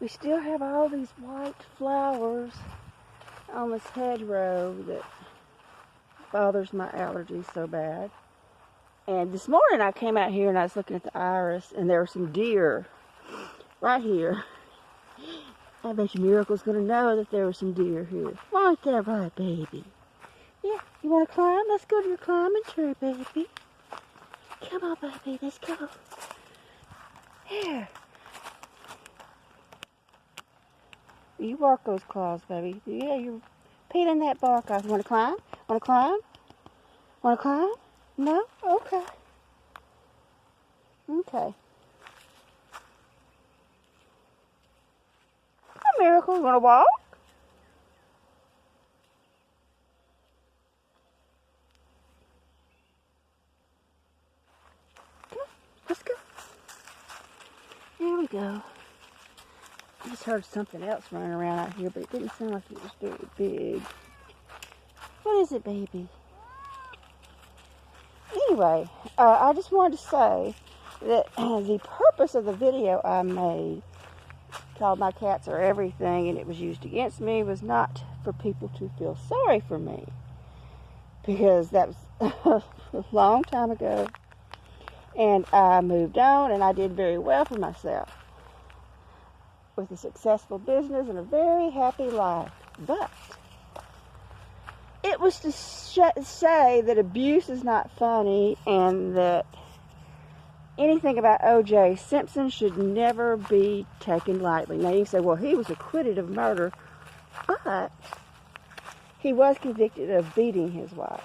we still have all these white flowers on this hedgerow that bothers my allergies so bad. And this morning I came out here and I was looking at the iris, and there were some deer right here. I bet you Miracle's going to know that there were some deer here. Ain't that right, baby? Yeah, you want to climb? Let's go to your climbing tree, baby. Come on, baby, let's go. Here. You work those claws, baby. Yeah, you're peeling that bark off. You want to climb? Want to climb? Want to climb? No? Okay. Okay. Hi, Miracle. You want to walk? Come on. Let's go. There we go. I just heard something else running around out here, but it didn't sound like it was very big. What is it, baby? Anyway, I just wanted to say that the purpose of the video I made, called My Cats Are Everything, and it was used against me, was not for people to feel sorry for me. Because that was a long time ago. And I moved on, and I did very well for myself, with a successful business and a very happy life. But it was to say that abuse is not funny, and that anything about O.J. Simpson should never be taken lightly. Now you can say, well, he was acquitted of murder, but he was convicted of beating his wife.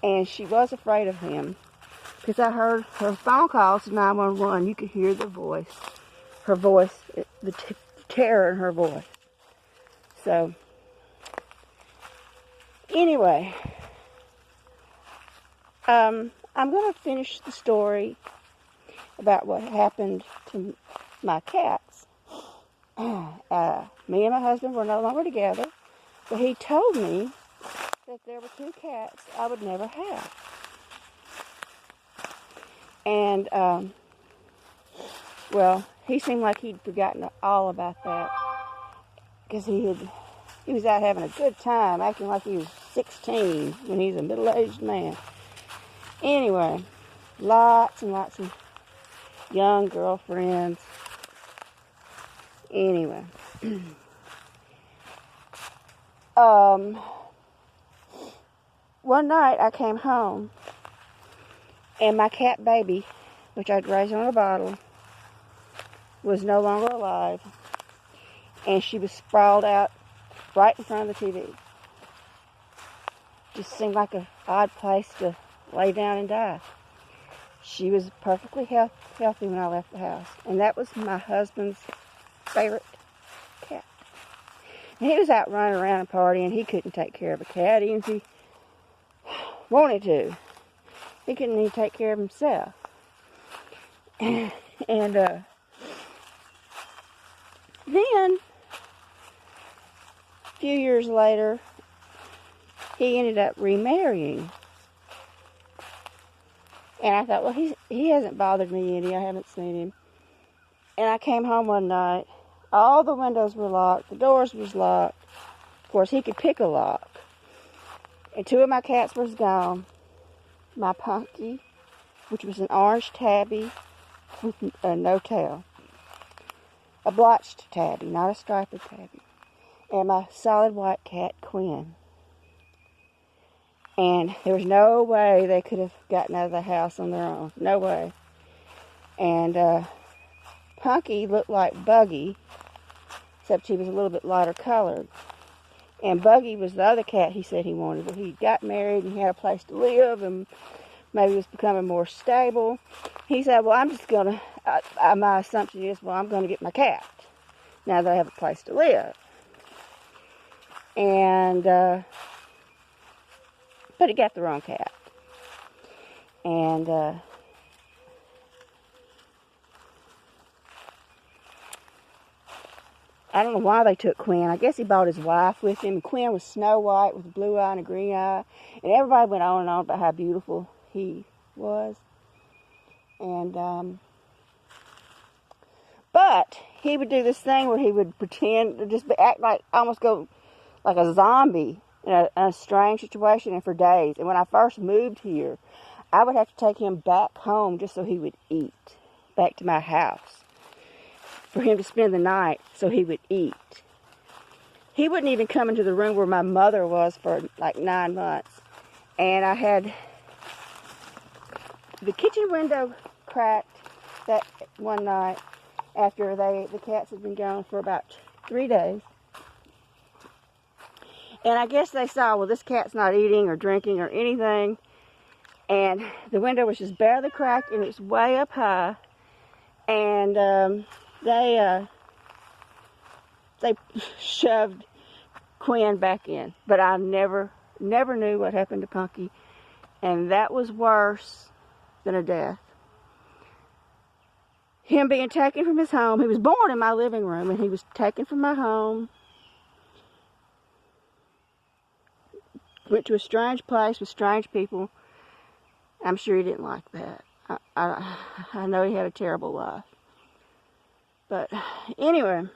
And she was afraid of him, because I heard her phone calls to 911. You could hear the voice. Her voice, the terror in her voice. So, anyway, I'm going to finish the story about what happened to my cats. Me and my husband were no longer together, but he told me that there were 2 cats I would never have. And, well, he seemed like he'd forgotten all about that, because he was out having a good time, acting like he was 16 when he's a middle-aged man. Anyway, lots and lots of young girlfriends. Anyway, one night I came home, and my cat baby, which I'd raised on a bottle, was no longer alive, and she was sprawled out right in front of the TV. Just seemed like an odd place to lay down and die. She was perfectly healthy when I left the house, and that was my husband's favorite cat. And he was out running around and partying. He couldn't take care of a cat, even if he wanted to. He couldn't even take care of himself. And then, a few years later, he ended up remarrying. And I thought, well, he hasn't bothered me any. I haven't seen him. And I came home one night. All the windows were locked. The doors was locked. Of course, he could pick a lock. And 2 of my cats was gone. My Punky, which was an orange tabby with no tail. A blotched tabby, not a striped tabby. And my solid white cat, Quinn. And there was no way they could have gotten out of the house on their own. No way. And Punky looked like Buggy, except he was a little bit lighter colored. And Buggy was the other cat he said he wanted. But he got married and he had a place to live and maybe was becoming more stable. He said, well, I'm just going to, my assumption is, well, I'm going to get my cat now that I have a place to live. And, but he got the wrong cat. And, I don't know why they took Quinn. I guess he brought his wife with him. Quinn was Snow White with a blue eye and a green eye. And everybody went on and on about how beautiful he was. And, but he would do this thing where he would pretend to just act like, almost go like a zombie in a strange situation, and for days. And when I first moved here, I would have to take him back home just so he would eat, back to my house, for him to spend the night so he would eat. He wouldn't even come into the room where my mother was for like 9 months. And I had the kitchen window cracked that one night after the cats had been gone for about 3 days. And I guess they saw, well, this cat's not eating or drinking or anything. And the window was just barely cracked, and it's way up high. And they shoved Quinn back in. But I never knew what happened to Punky. And that was worse than a death. Him being taken from his home. He was born in my living room, and he was taken from my home. Went to a strange place with strange people. I'm sure he didn't like that. I know he had a terrible life. But anyway,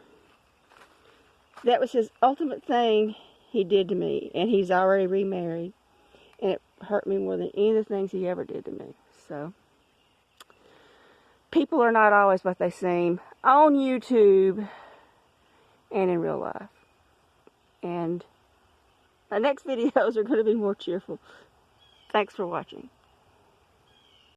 that was his ultimate thing he did to me. And he's already remarried. And it hurt me more than any of the things he ever did to me. So, people are not always what they seem on YouTube and in real life. And the next videos are going to be more cheerful. Thanks for watching.